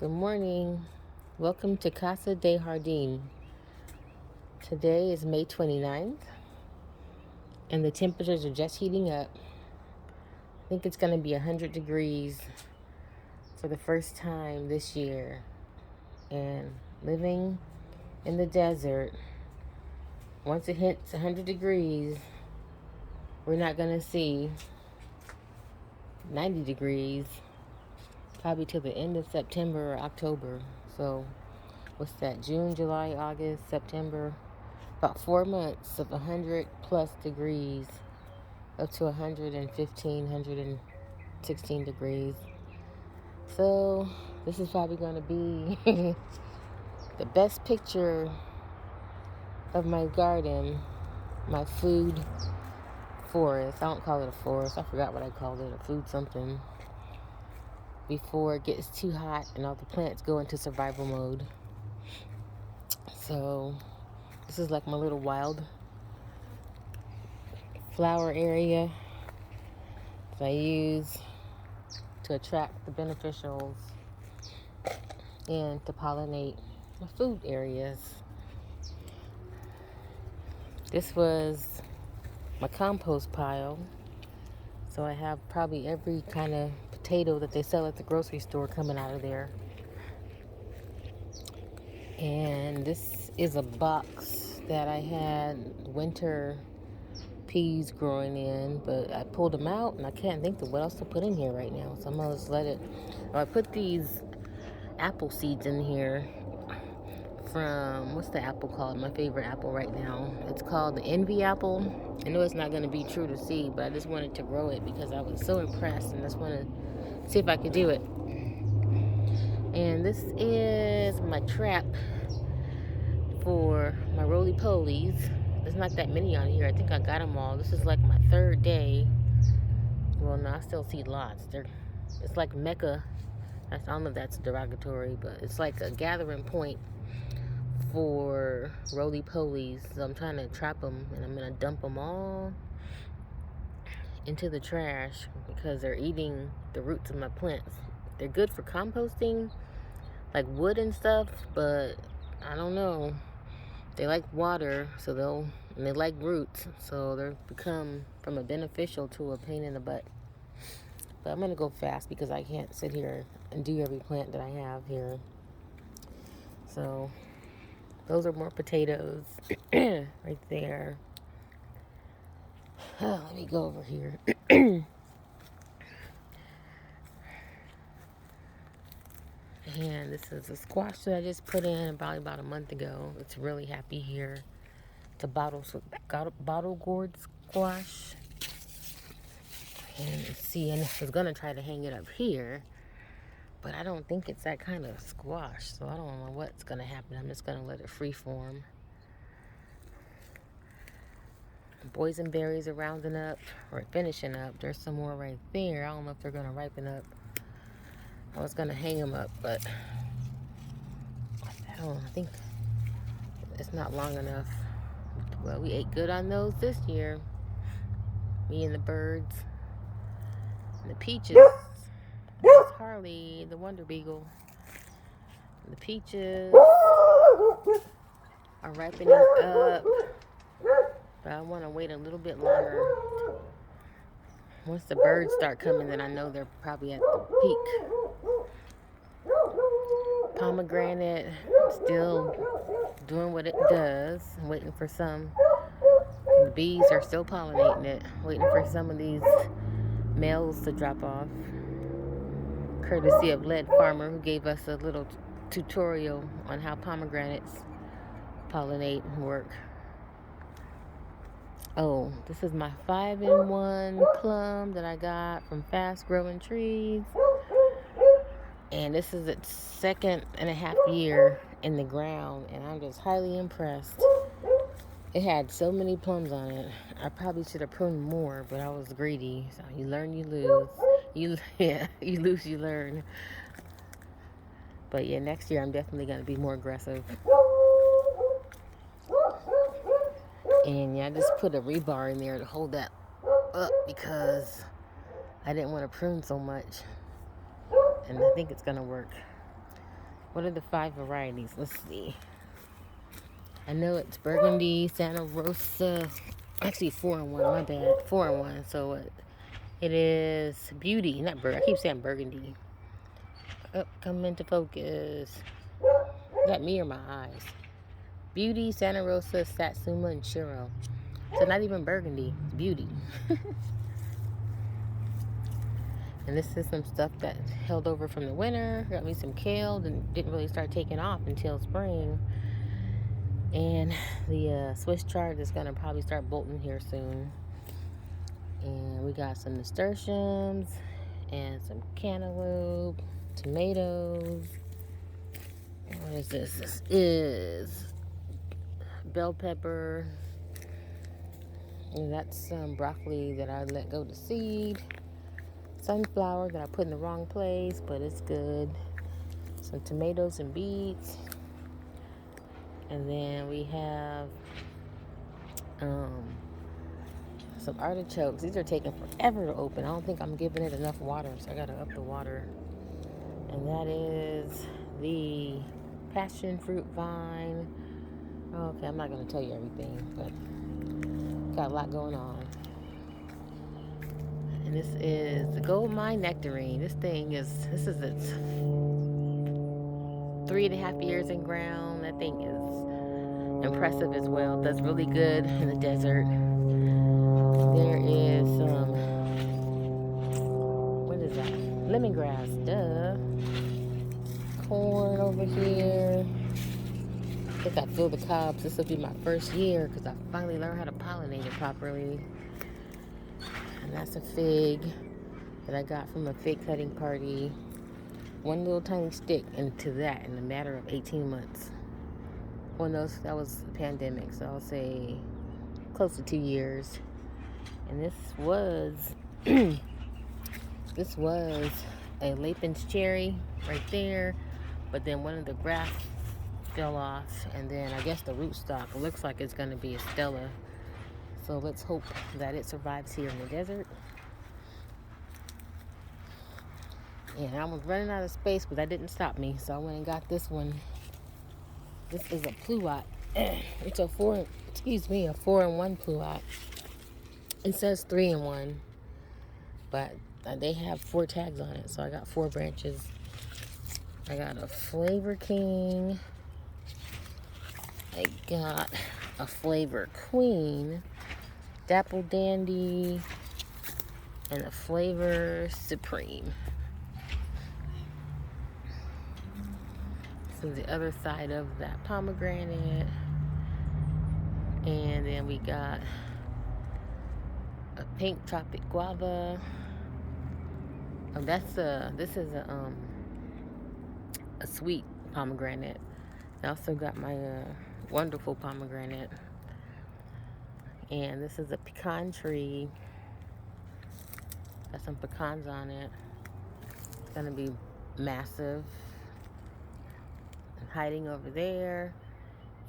Good morning. Welcome to Casa de Jardín. Today is May 29th, and the temperatures are just heating up. I think it's going to be 100 degrees for the first time this year. And living in the desert, once it hits 100 degrees, we're not going to see 90 degrees probably till the end of September or October. So, what's that? June, July, August, September. About 4 months of 100 plus degrees up to 115, 116 degrees. So this is probably going to be the best picture of my garden, my food forest. I don't call it a forest. I forgot what I called it, a food something. Before it gets too hot and all the plants go into survival mode. So this is like my little wild flower area that I use to attract the beneficials and to pollinate my food areas. This was my compost pile. So I have probably every kind of potato that they sell at the grocery store coming out of there. And this is a box that I had winter peas growing in, but I pulled them out and I can't think of what else to put in here right now. So I'm gonna just let it. I put these apple seeds in here from, what's the apple called? My favorite apple right now. It's called the Envy apple. I know it's not going to be true to seed, but I just wanted to grow it because I was so impressed and just want to see if I could do it. And this is my trap for my roly-polies. There's not that many on here. I think I got them all. This is like my third day. Well, no, I still see lots. It's like Mecca. I don't know if that's derogatory, but it's like a gathering point for roly-polies. So I'm trying to trap them, and I'm going to dump them all into the trash because they're eating the roots of my plants. They're good for composting, like wood and stuff, but I don't know. They like water, and they like roots, so they've become from a beneficial to a pain in the butt. But I'm going to go fast because I can't sit here and do every plant that I have here. So those are more potatoes right there. Oh, let me go over here. And this is a squash that I just put in probably about a month ago. It's really happy here. It's a bottle gourd squash. And see, and I was going to try to hang it up here, but I don't think it's that kind of squash. So I don't know what's going to happen. I'm just going to let it free form. Boysenberries are rounding up or finishing up. There's some more right there. I don't know if they're going to ripen up. I was going to hang them up, but I think it's not long enough. Well, we ate good on those this year. Me and the birds. And the peaches. There's Harley, the Wonder Beagle. And the peaches are ripening up. But I want to wait a little bit longer. Once the birds start coming, then I know they're probably at the peak. Pomegranate, still doing what it does. I'm waiting for some. The bees are still pollinating it. Waiting for some of these males to drop off. Courtesy of Lead Farmer, who gave us a little tutorial on how pomegranates pollinate and work. Oh, this is my 5-in-1 plum that I got from Fast Growing Trees. And this is its 2.5 year in the ground, and I'm just highly impressed. It had so many plums on it. I probably should have pruned more, but I was greedy. So you learn, you lose. You lose, you learn. But yeah, next year I'm definitely going to be more aggressive. And yeah, I just put a rebar in there to hold that up because I didn't want to prune so much. And I think it's going to work. What are the 5 varieties? Let's see. I know it's Burgundy, Santa Rosa. Actually, 4 in 1. My bad. 4 in 1. So it is Beauty, not Burgundy. I keep saying Burgundy. Oh, come into focus. Is that me or my eyes? Beauty, Santa Rosa, Satsuma, and Churro. So not even Burgundy. It's Beauty. And this is some stuff that held over from the winter. Got me some kale and didn't really start taking off until spring. And the Swiss chard is going to probably start bolting here soon. And we got some nasturtiums and some cantaloupe, tomatoes. What is this? This is bell pepper. And that's some broccoli that I let go to seed. Sunflower that I put in the wrong place, but it's good. Some tomatoes and beets. And then we have some artichokes. These are taking forever to open. I don't think I'm giving it enough water, so I gotta up the water. And that is the passion fruit vine. Okay, I'm not gonna tell you everything, but got a lot going on. And this is the Gold Mine Nectarine. This is its 3.5 years in ground. That thing is impressive as well. Does really good in the desert. There is some, what is that? Lemongrass, duh. Corn over here. I think I filled the cobs. This will be my first year because I finally learned how to pollinate it properly. And that's a fig that I got from a fig cutting party. One little tiny stick into that in a matter of 18 months. Well, no, that was the pandemic, so I'll say close to 2 years. And this was this was a Lapin's cherry right there, but then one of the grafts fell off, and then I guess the rootstock looks like it's going to be a Stella. So let's hope that it survives here in the desert. And I was running out of space, but that didn't stop me, so I went and got this one. This is a pluot. It's a 4 in 1 pluot. It says 3 in 1, but they have 4 tags on it, so I got 4 branches. I got a Flavor King. I got a Flavor Queen, Dapple Dandy, and a Flavor Supreme. This is the other side of that pomegranate. And then we got a pink tropic guava. Oh, this is a sweet pomegranate. I also got my wonderful pomegranate. And this is a pecan tree. Got some pecans on it. It's gonna be massive. And hiding over there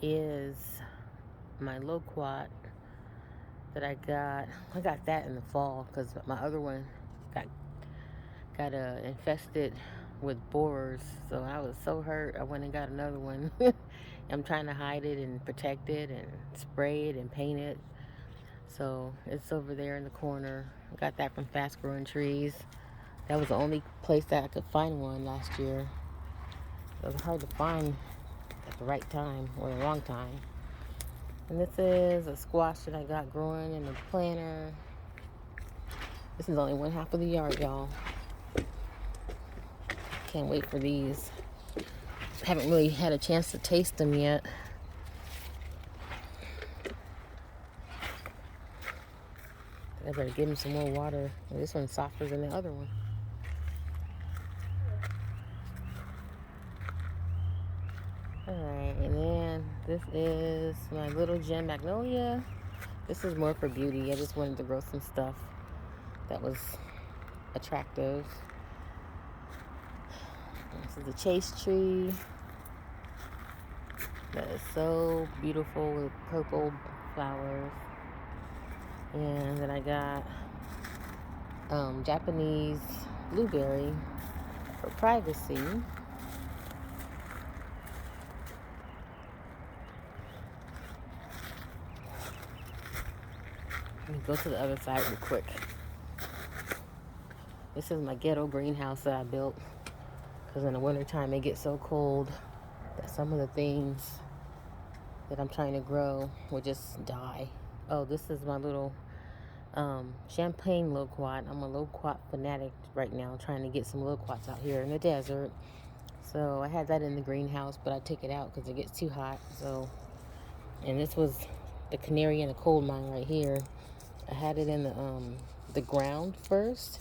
is my loquat that I got. I got that in the fall because my other one got infested with borers, so I was so hurt. I went and got another one. I'm trying to hide it and protect it and spray it and paint it. So it's over there in the corner. I got that from Fast Growing Trees. That was the only place that I could find one last year. It was hard to find at the right time or the wrong time. And this is a squash that I got growing in the planter. This is only 1/2 of the yard, y'all. Can't wait for these. Haven't really had a chance to taste them yet. I better give them some more water. This one's softer than the other one. Alright, and then this is my little gem magnolia. This is more for beauty. I just wanted to grow some stuff that was attractive. This is a chase tree that is so beautiful with purple flowers. And then I got Japanese blueberry for privacy. Let me go to the other side real quick. This is my ghetto greenhouse that I built because in the wintertime it gets so cold that some of the things that I'm trying to grow will just die. Oh, this is my little champagne loquat. I'm a loquat fanatic right now, trying to get some loquats out here in the desert. So I had that in the greenhouse, but I took it out because it gets too hot. So, and this was the canary in the coal mine right here. I had it in the ground first,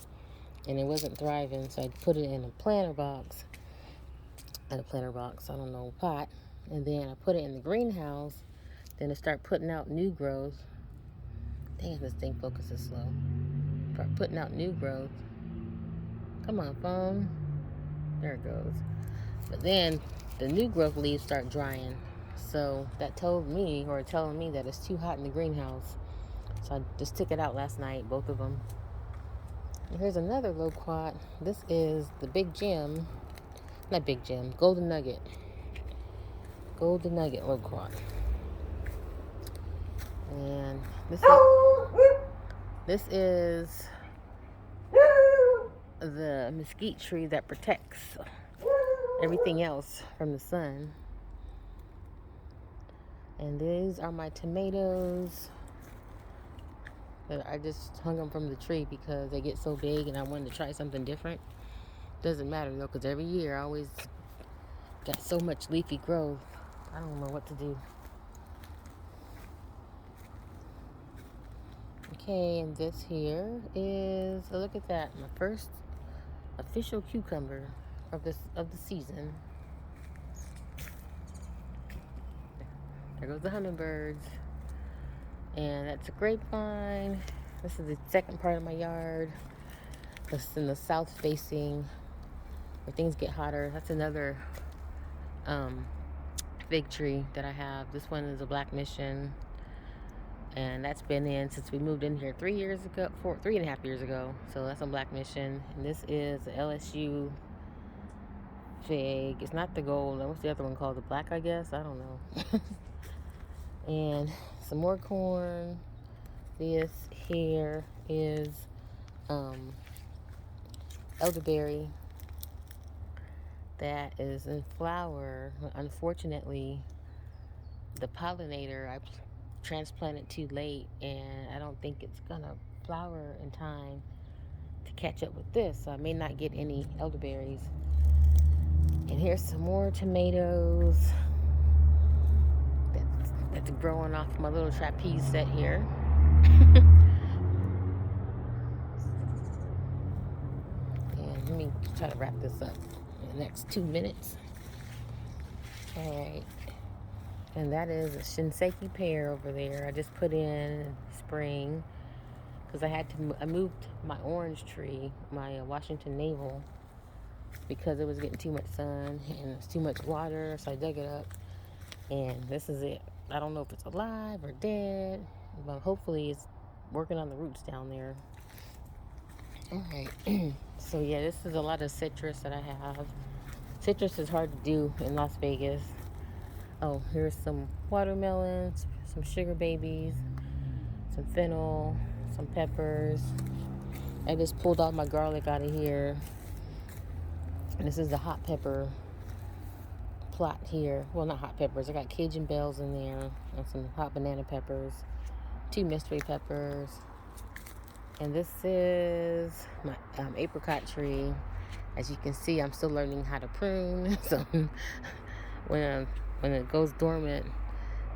and it wasn't thriving, so I put it in a planter box. I don't know, pot. And then I put it in the greenhouse. Then it started putting out new growth. Dang, this thing focuses slow. Start putting out new growth. Come on, phone. There it goes. But then the new growth leaves start drying. So that telling me that it's too hot in the greenhouse. So I just took it out last night, both of them. And here's another loquat. This is the Big Jim. Not Big Jim, Golden Nugget. Golden Nugget loquat. And this is the mesquite tree that protects everything else from the sun. And these are my tomatoes. I just hung them from the tree because they get so big and I wanted to try something different. Doesn't matter though, because every year I always got so much leafy growth. I don't know what to do. Okay, and this here is, oh, look at that, my first official cucumber of the season. There goes the hummingbirds. And that's a grapevine. This is the second part of my yard. It's in the south facing where things get hotter. That's another fig tree that I have. This one is a Black Mission. And that's been in since we moved in here 3.5 years ago. So that's a Black Mission. And this is the LSU fig. It's not the gold. What's the other one called? The black, I guess? I don't know. And some more corn. This here is elderberry that is in flower. Unfortunately, the pollinator I transplanted too late, and I don't think it's gonna flower in time to catch up with this, so I may not get any elderberries. And here's some more tomatoes that's growing off my little trapeze set here. And let me try to wrap this up in the next 2 minutes. Alright. And that is a Shinseki pear over there. I just put in spring because I moved my orange tree, my Washington Navel, because it was getting too much sun and it's too much water, so I dug it up. And this is it. I don't know if it's alive or dead, but hopefully it's working on the roots down there. Alright. So yeah, this is a lot of citrus that I have. Citrus is hard to do in Las Vegas. Oh, here's some watermelons, some sugar babies, some fennel, some peppers. I just pulled all my garlic out of here. And this is the hot pepper plot here. Well, not hot peppers. I got Cajun bells in there and some hot banana peppers, 2 mystery peppers. And this is my apricot tree. As you can see, I'm still learning how to prune. So when it goes dormant,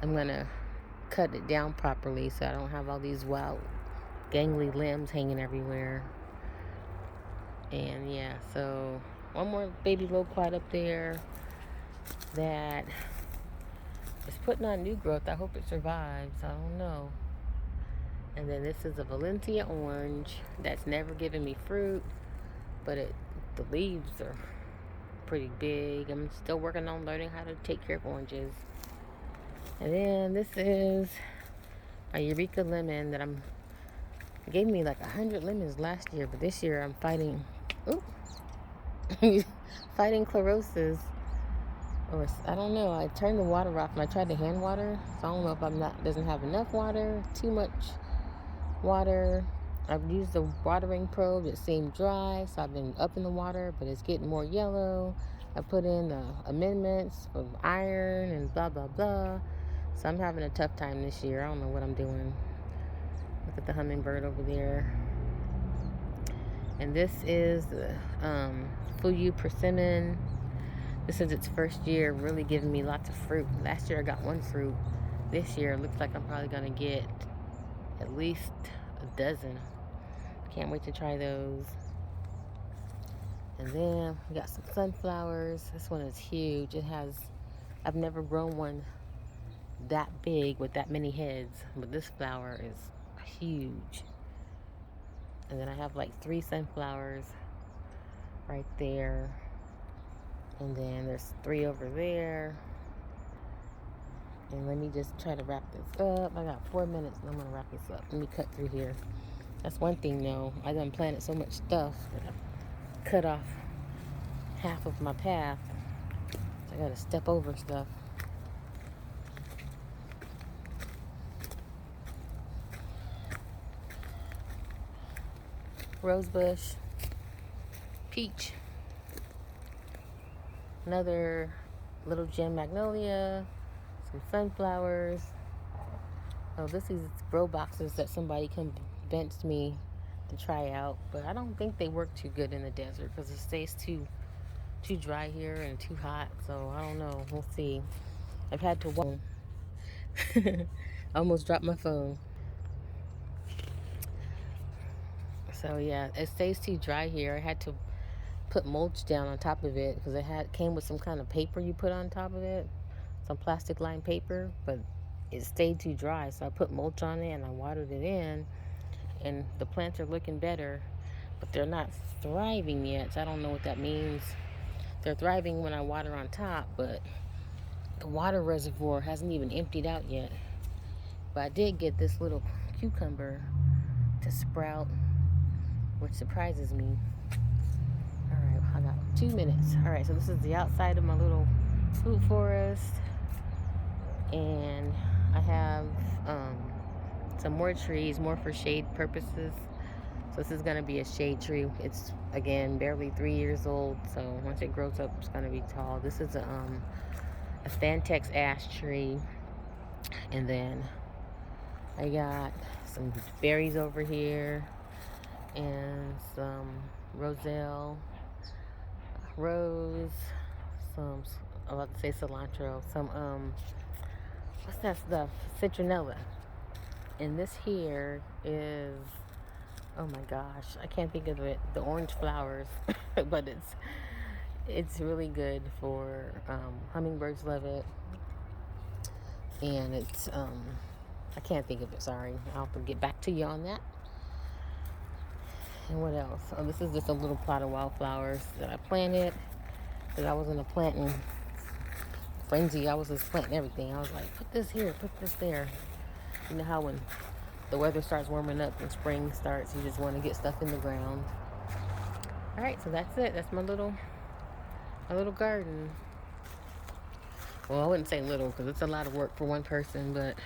I'm gonna cut it down properly so I don't have all these wild gangly limbs hanging everywhere. And yeah, so one more baby loquat up there that is putting on new growth. I hope it survives. I don't know. And then this is a Valencia orange that's never given me fruit, but the leaves are pretty big. I'm still working on learning how to take care of oranges. And then this is a Eureka lemon that it gave me like 100 lemons last year, but this year I'm fighting chlorosis, or I don't know. I turned the water off and I tried to hand water, so I don't know if doesn't have enough water, too much water. I've used the watering probe. It seemed dry, so I've been up in the water, but it's getting more yellow. I put in the amendments of iron and blah, blah, blah. So I'm having a tough time this year. I don't know what I'm doing. Look at the hummingbird over there. And this is the Fuyu Persimmon. This is its first year, really giving me lots of fruit. Last year I got one fruit. This year it looks like I'm probably gonna get at least a dozen. Can't wait to try those. And then we got some sunflowers. This one is huge. I've never grown one that big with that many heads, but this flower is huge. And then I have like 3 sunflowers right there. And then there's 3 over there. And let me just try to wrap this up. I got 4 minutes and I'm gonna wrap this up. Let me cut through here. That's one thing though. I done planted so much stuff that I cut off half of my path. So I gotta step over stuff. Rosebush, peach, another little gem magnolia, some sunflowers. Oh, this is grow boxes that somebody convinced me to try out, but I don't think they work too good in the desert because it stays too dry here and too hot. So I don't know. We'll see. I've had to walk. I almost dropped my phone. So yeah, it stays too dry here. I had to put mulch down on top of it because came with some kind of paper you put on top of it, some plastic lined paper, but it stayed too dry. So I put mulch on it and I watered it in, and the plants are looking better, but they're not thriving yet. So I don't know what that means. They're thriving when I water on top, but the water reservoir hasn't even emptied out yet. But I did get this little cucumber to sprout, which surprises me. All right, I got 2 minutes. All right, so this is the outside of my little fruit forest, and I have some more trees, more for shade purposes. So this is gonna be a shade tree. It's again barely 3 years old, so once it grows up, it's gonna be tall. This is a Spantex ash tree, and then I got some berries over here, and some roselle, rose, some, I was about to say cilantro, some, what's that stuff? Citronella. And this here is, oh my gosh, I can't think of it, the orange flowers, but it's really good for, hummingbirds love it. And it's, I can't think of it, sorry. I'll have to get back to you on that. And what else? Oh, this is just a little plot of wildflowers that I planted. Because I was in a planting frenzy. I was just planting everything. I was like, put this here, put this there. You know how when the weather starts warming up and spring starts, you just want to get stuff in the ground. All right, so that's it. That's my little garden. Well, I wouldn't say little because it's a lot of work for one person, but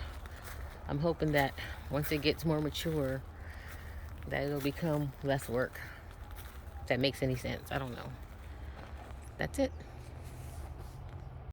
I'm hoping that once it gets more mature, that it'll become less work. If that makes any sense. I don't know. That's it.